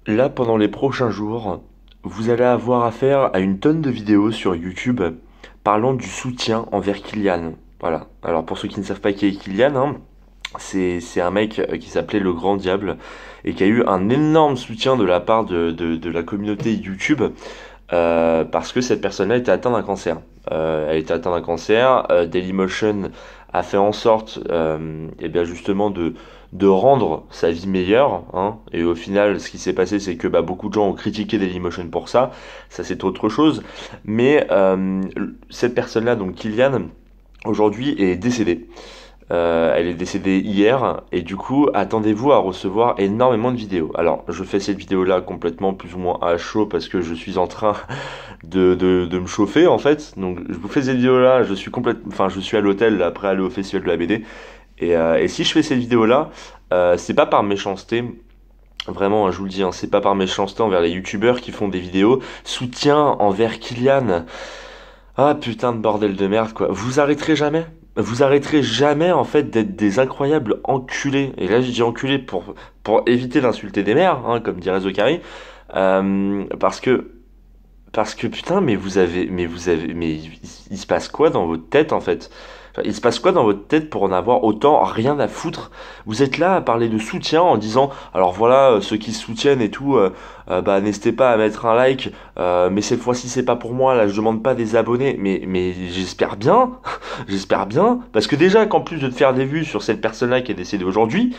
Là, pendant les prochains jours, vous allez avoir affaire à une tonne de vidéos sur YouTube parlant du soutien envers Kylian. Voilà. Alors pour ceux qui ne savent pas qui est Kylian, hein, c'est un mec qui s'appelait le Grand Diable et qui a eu un énorme soutien de la part de la communauté YouTube parce que cette personne-là était atteinte d'un cancer. Elle était atteinte d'un cancer. Dailymotion a fait en sorte, et bien justement, de rendre sa vie meilleure. Hein. Et au final, ce qui s'est passé, c'est que beaucoup de gens ont critiqué Dailymotion pour ça. Ça, c'est autre chose. Mais cette personne-là, donc Kylian, aujourd'hui est décédée. Elle est décédée hier et du coup, attendez-vous à recevoir énormément de vidéos. Alors, je fais cette vidéo-là complètement plus ou moins à chaud parce que je suis en train de me chauffer en fait. Donc, je vous fais cette vidéo-là, je suis à l'hôtel là, après aller au festival de la BD. Et si je fais cette vidéo-là, c'est pas par méchanceté. Vraiment, hein, je vous le dis, hein, c'est pas par méchanceté envers les youtubeurs qui font des vidéos. Soutien envers Kylian. Ah putain de bordel de merde quoi. Vous arrêterez jamais. Vous arrêterez jamais en fait d'être des incroyables enculés. Et là je dis enculés pour éviter d'insulter des mères, hein, comme dirait Zokari. Parce que putain mais il se passe quoi dans votre tête en fait? Enfin, il se passe quoi dans votre tête pour en avoir autant rien à foutre? Vous êtes là à parler de soutien en disant alors voilà ceux qui se soutiennent et tout n'hésitez pas à mettre un like mais cette fois-ci c'est pas pour moi là je demande pas des abonnés mais j'espère bien j'espère bien parce que déjà qu'en plus de te faire des vues sur cette personne-là qui est décédée aujourd'hui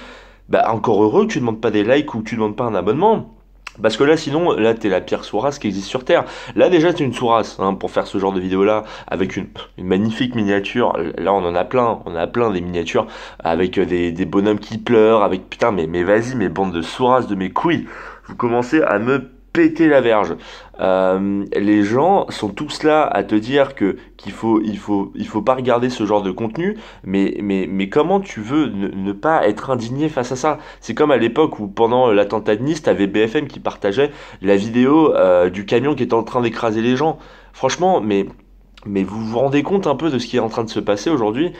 encore heureux que tu demandes pas des likes ou que tu demandes pas un abonnement. Parce que là, sinon, là, t'es la pire sourasse qui existe sur Terre. Là, déjà, t'es une sourasse, hein, pour faire ce genre de vidéo-là, avec une magnifique miniature. Là, on en a plein. On a plein des miniatures avec des bonhommes qui pleurent, avec, putain, mais vas-y, mes bandes de sourasses de mes couilles. Vous commencez à me péter la verge. Les gens sont tous là à te dire qu'il faut pas regarder ce genre de contenu, mais comment tu veux ne pas être indigné face à ça? C'est comme à l'époque où pendant l'attentat de Nice, t'avais BFM qui partageait la vidéo du camion qui était en train d'écraser les gens. Franchement, mais vous vous rendez compte un peu de ce qui est en train de se passer aujourd'hui?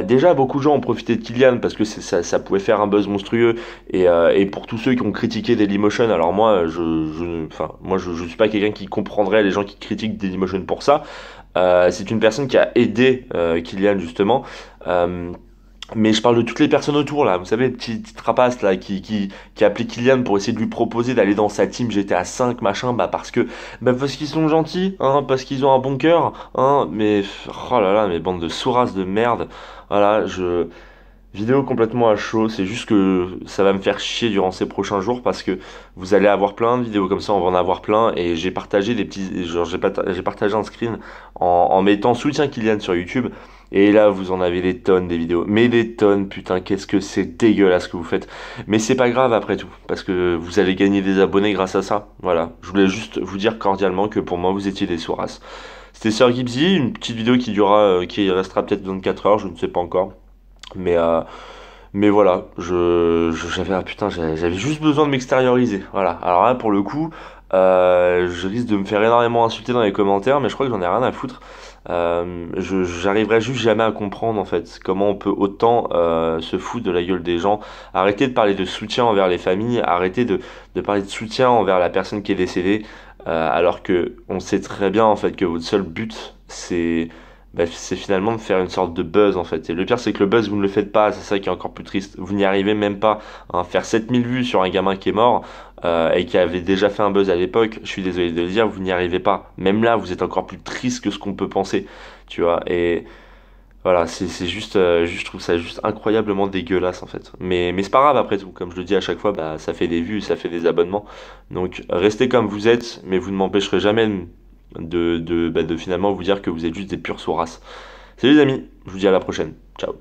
Déjà, beaucoup de gens ont profité de Kylian parce que ça pouvait faire un buzz monstrueux. Et pour tous ceux qui ont critiqué Dailymotion, alors moi, je suis pas quelqu'un qui comprendrait les gens qui critiquent Dailymotion pour ça. C'est une personne qui a aidé Kylian justement. Euh, mais je parle de toutes les personnes autour là, vous savez, petite rapace là qui a appelé Kylian pour essayer de lui proposer d'aller dans sa team GTA 5 machin, parce qu'ils sont gentils, hein, parce qu'ils ont un bon cœur, hein, mais oh là là, mes bandes de sourasses de merde. Voilà, vidéo complètement à chaud, c'est juste que ça va me faire chier durant ces prochains jours parce que vous allez avoir plein de vidéos comme ça, on va en avoir plein et j'ai partagé j'ai partagé un screen en mettant soutien Kylian sur YouTube et là vous en avez des tonnes des vidéos, mais des tonnes, putain, qu'est-ce que c'est dégueulasse ce que vous faites. Mais c'est pas grave après tout parce que vous allez gagner des abonnés grâce à ça. Voilà, je voulais juste vous dire cordialement que pour moi vous étiez des sourasses. C'était Sir Gibbsy, une petite vidéo qui restera peut-être 24 heures, je ne sais pas encore. Mais, euh, mais voilà, j'avais juste besoin de m'extérioriser. Voilà. Alors là, pour le coup, je risque de me faire énormément insulter dans les commentaires, mais je crois que j'en ai rien à foutre. J'arriverai juste jamais à comprendre en fait comment on peut autant se foutre de la gueule des gens. Arrêtez de parler de soutien envers les familles, arrêtez de parler de soutien envers la personne qui est décédée, alors que on sait très bien en fait que votre seul but c'est finalement de faire une sorte de buzz en fait. Et le pire c'est que le buzz vous ne le faites pas, c'est ça qui est encore plus triste. Vous n'y arrivez même pas, hein. Faire 7000 vues sur un gamin qui est mort et qui avait déjà fait un buzz à l'époque, je suis désolé de le dire, vous n'y arrivez pas. Même là vous êtes encore plus triste que ce qu'on peut penser, tu vois. Et voilà, c'est juste, je trouve ça juste incroyablement dégueulasse en fait. Mais c'est pas grave après tout, comme je le dis à chaque fois, ça fait des vues, ça fait des abonnements. Donc restez comme vous êtes, mais vous ne m'empêcherez jamais de finalement vous dire que vous êtes juste des purs sourasses. Salut les amis, je vous dis à la prochaine. Ciao.